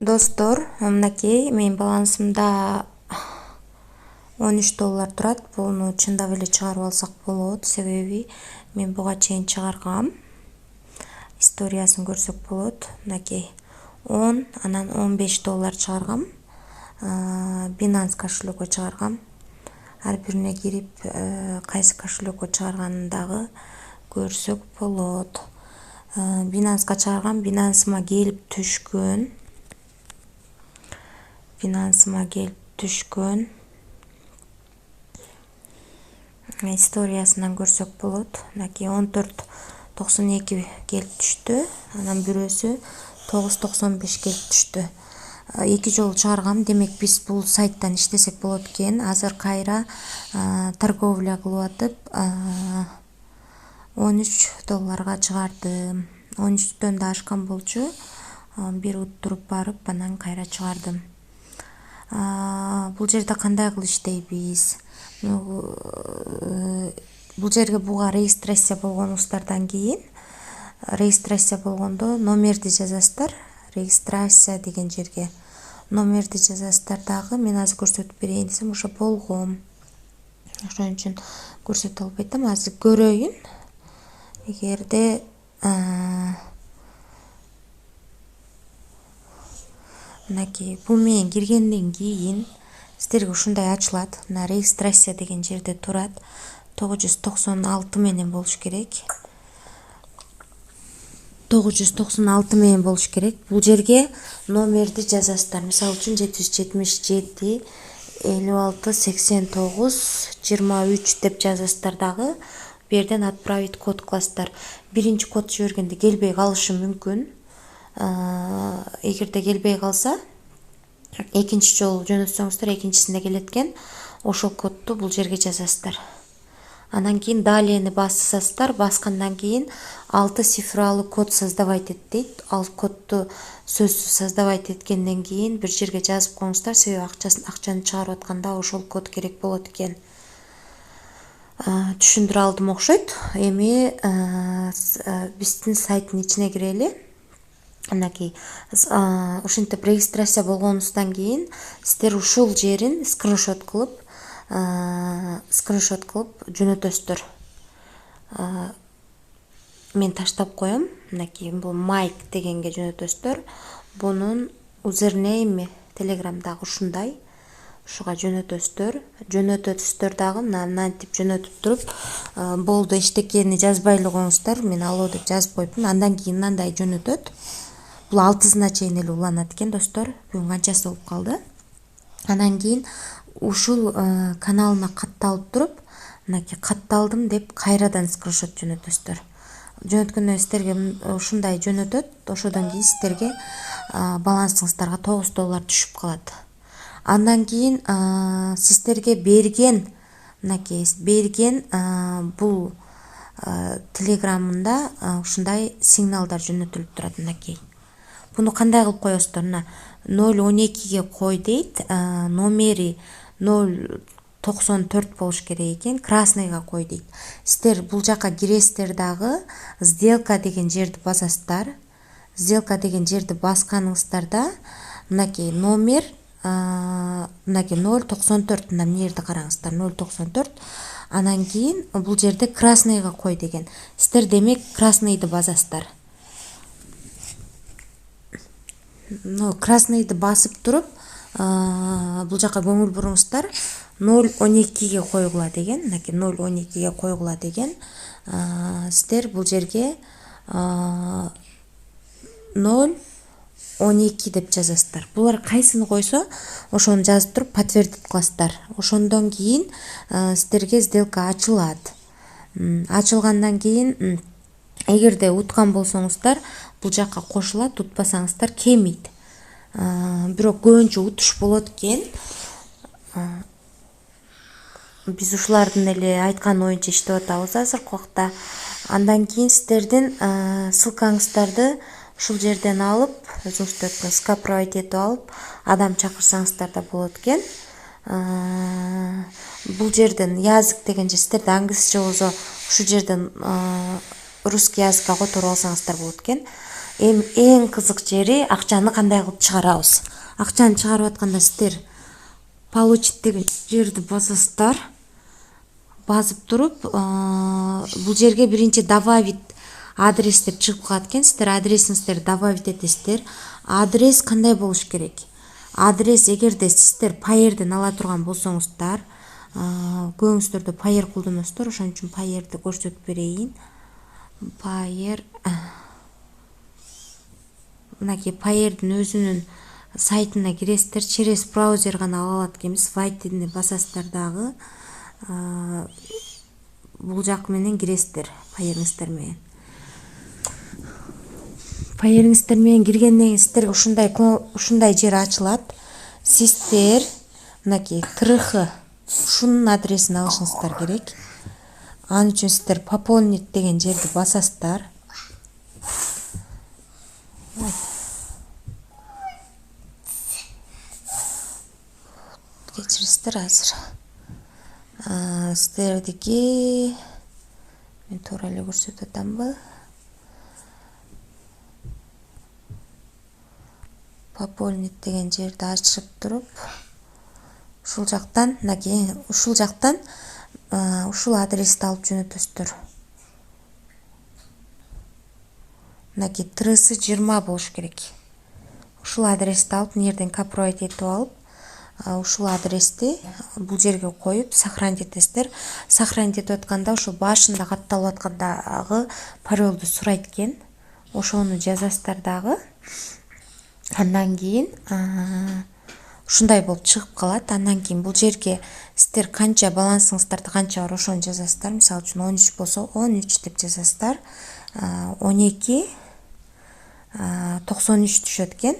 Достор, мынакей менин балансымда $13 турат. Буну чындап эле чыгарып алсак болот. Себеби мен буга чейин чыгаргам. Историясын көрсөк болот. Мынакей 10, анан $15 чыгаргам. Binance кошелокко чыгаргам. Ар бирине кирип, кайсы кошелокко чыгарганын дагы көрсөк болот. Binanceга чыгаргам. Binance'ыма келип түшкөн. Историясынан көрсөк болот. Мынакей 14.92 келип түштү. Анан бирөөсү 9.95 келип түштү. 2 жолу чыгаргам. Демек биз бул сайттан иштесек болот экен. Азыр кайра торговля кылып атып, $13 чыгардым. 13төн да ашкан болчу. Бир уттуруп барып, анан кайра чыгардым. Бул жерде кандай кылып иштейбиз? Бул жерге буга регистрация болгонуңуздардан кийин, регистрация болгондо номерди жазасыздар. Регистрация деген жерге номерди жазасыздар дагы. Мен азыр көрсөтүп берейин десем, ошо болгом. Ошон үчүн көрсөтө албай атам. Азыр көрөйүн. Эгерде мынакей бул менен киргенден кийин сиздерге ушундай ачылат. Мына регистрация деген жерде турат. 996 менен болуш керек. 996 менен болуш керек. Бул жерге номерди жазасыздар. Мисалы үчүн 777 56 89 23 деп жазасыздар дагы. Бу жерден отправить код кыласыздар. Биринчи код жибергенде келбей калышы мүмкүн. Эгерде келбей калса, экинчи жолу жөнөтсөңүздөр, экинчисинде келет экен. Ошол кодду бул жерге жазасыздар. Анан кийин далени басасыздар. Баскандан кийин 6 цифралуу код создавать эт дейт. Ал кодду сөзсүз создавать эткенден кийин бир жерге жазып коюңуздар. Себеби акчаны чыгарып атканда ошол код керек болот экен. Түшүндүрө алдым окшойт. Эми биздин сайттын ичине кирели. Мынакей ушинтип регистрация болгонуңуздан кийин сиздер ушул жерин скриншот кылып жөнөтөсүздөр. Мен таштап коем. Мынакей бул майк дегенге жөнөтөсүздөр. Бунун username Telegramдагы ушундай. Ушуга жөнөтөсүздөр дагы мынантип жөнөтүп туруп, болду эчтекени жазбай эле коюңуздар. Мен алло деп жазып койпун. Андан кийин мындай жөнөтөт. Бул 6-сына чейин эле уланат экен, достор. Бүгүн канчасы болуп калды? Андан кийин ушул каналына катталып туруп, мынакей катталдым деп кайрадан скриншот жөнөтөсүздөр. Жөнөткөндөн сиздерге ушундай жөнөтөт. Ошодон кийин сиздерге балансыңыздарга $9 түшүп калат. Андан кийин сиздерге берген бул телеграмында ушундай сигналдар жөнөтүлүп турат. Мынакей. Буну кандай кылып коесуздар? Мына 012ге кой дейт. Номери 094 болуш керек экен. Красныйга кой дейт. Сиздер бул жака киресиздер дагы сделка деген жерди басасыздар. Сделка деген жерди басканыңыздарда мынакей номер мынакей 094, мына жерде караңыздар, 094. Анан кийин бул жерде красныйга кой деген. Сиздер демек красныйды басасыздар. Красныйды басып туруп, бул жака көңүл буруңуздар. 012ге койгула деген. Мынакей 012ге койгула деген. Сиздер бул жерге 012 деп жазасыздар. Булар кайсыны койсо, ошону жазып туруп подтвердить кыласыздар. Ошондон кийин сиздерге сделка ачылат. Ачылгандан кийин эгерде уткан болсоңуздар, бул жака кошулат, утпасаңыздар кемейт. Бирок көбүнчө утуш болот экен. Биз ушулардын эле айткан оюнча иштеп атабыз азыркы убакта. Андан кийин сиздердин ссылкаңыздарды ушул жерден алып, өзүңүздөр скопировать этип алып, адам чакырсаңыздар да болот экен. Бул жерден язык деген же сиздерде англисче болсо, ушул жерден русский языкка которуп алсаңыздар болот экен. эң кызык жери акчаны кандай кылып чыгарабыз. Акчаны чыгарып атканда сиздер получить деген жерди басасыздар. Басып туруп, бул жерге биринчи добавить адрес деп чыгып калат экен. Сиздер адресиңиздерди добавить этесиздер. Адрес кандай болуш керек? Адрес эгерде сиздер Payeer'ден ала турган болсоңуздар, көбүңүздөрдө Payeer колдоносуздар, ошон үчүн Payeer'ди көрсөтүп берейин. Payeer мынакей Payeer'дин өзүнүн сайтына киресиздер, через браузер гана ала алат экенбиз. Вайтини басасыздар дагы. Бул жак менен киресиздер Payeer'иңиздер менен. Payeer'иңиздер менен киргенден кийин сиздерге ушундай жер ачылат. Сиздер мынакей КРХ ушунун адресин алышыңыздар керек. Ал үчүн сиздер пополнить деген жерди басасыздар. Кечирисиздер азыр. Сиздердики мен туура эле көрсөтүп атамбы? Пополнить деген жерди ачып туруп, ушул жактан, мынакей ушул жактан ушул адрести алып жөнөтөсүздөр. Мынакей тырысы 20 болуш керек. Ушул адрести алып, нерден копировать этип алып, ушул адрести бул жерге коюп сохранить этесиздер. Сохранить этип атканда ошо башында катталып аткандагы паролду сурайт экен. Ошону жазасыздар дагы. Андан кийин ушундай болуп чыгып калат. Андан кийин бул жерге сиздер канча балансыңыздарда канча бар ошону жазасыздар. Мисалы үчүн 13 болсо 13 деп жазасыздар. 12 93 түшөт экен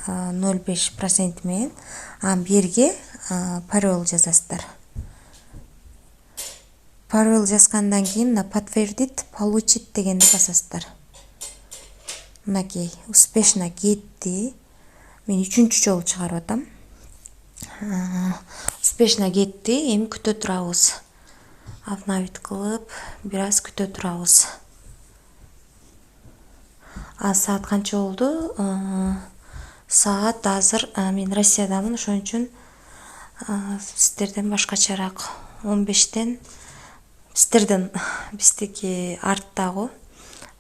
0,5% менен. Берге пароль жазасыздар. Пароль жазгандан кийин на подтвердить получить дегенди басасыздар. Мынакей успешно кетти. Мен 3-чү жолу чыгарып атам. Успешно кетти. Эми күтө турабыз. Обновить кылып, бир аз күтө турабыз. Саат канча болду? Саат азыр мен Россиядамын, ошон үчүн сиздерден башкачараак 15тен. Сиздерден биздики арттагы.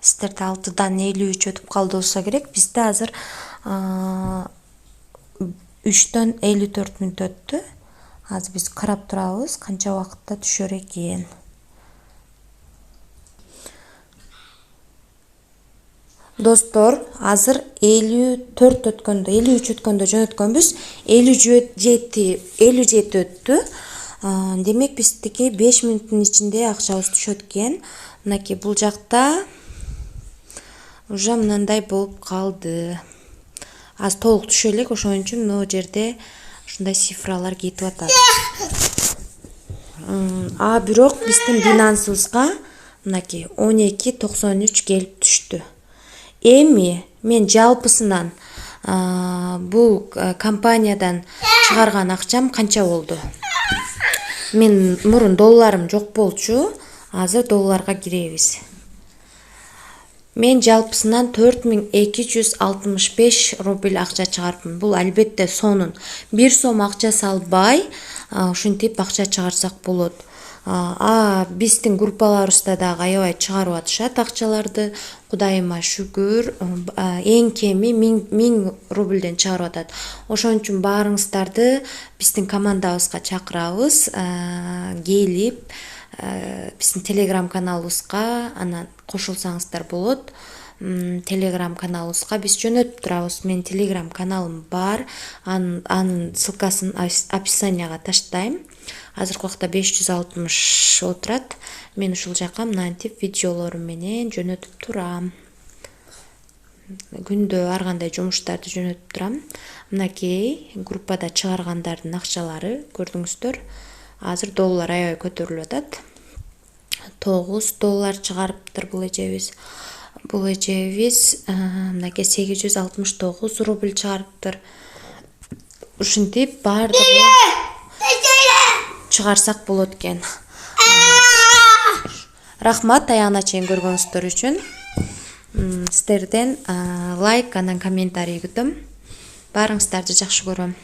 Сиздерде 6-дан 53 өтүп калды болсо керек. Бизде азыр 3-төн 54 мүнөт өттү. Азыр биз карап турабыз, канча убакытта түшөр экен. Достор, азыр 54 өткөндө, 53 өткөндө жөнөткөнбүз. 57 өттү. Демек биздики 5 мүнөттүн ичинде акчабыз түшөт экен. Мынакей бул жакта уже мындай болуп калды. Аз толук түшө элек, ошон үчүн могу жерде ушундай цифралар кетип атат. Бирок биздин Binance'ыбызга мынакей 12.93 келип түштү. Эми мен жалпысынан бул компаниядан чыгарган акчам канча болду? Мен мурун долларым жок болчу, азыр долларга киребиз. Мен жалпысынан 4265 рубль акча чыгарыпмын. Бул албетте сонун. 1 сом акча салбай, ушинтип акча чыгарсак болот. Биздин группаларыбызда дагы аябай чыгарып атышат акчаларды. Кудайыма шүгүр, эң кеми 1000 рубльден чыгарып атат. Ошон үчүн баарыңыздарды биздин командабызга чакырабыз. Келип, биздин телеграм каналыбызга анан кошулсаңыздар болот. Телеграм каналыбызга биз жөнөтүп турабыз. Менин телеграм каналым бар. Анын ссылкасын описанияга таштайм. Азыркы убакта 560 отурат. Мен ушул жака мынантип видеолорум менен жөнөтүп турам. Күндө ар кандай жумуштарды жөнөтүп турам. Мынакей группада чыгаргандардын акчалары көрдүңүздөр. Азыр доллар аябай көтөрүлүп атат. $9 чыгарыптыр бул эжебиз. Бул эжебиз мынакей 869 рубль чыгарыптыр. Ушинтип баардыгы чыгарсак болот экен. Рахмат аягына чейин көргөнүңүздөр үчүн. сіздерден лайк анан комментарий күтөм. Баарыңыздарды жакшы көрөм.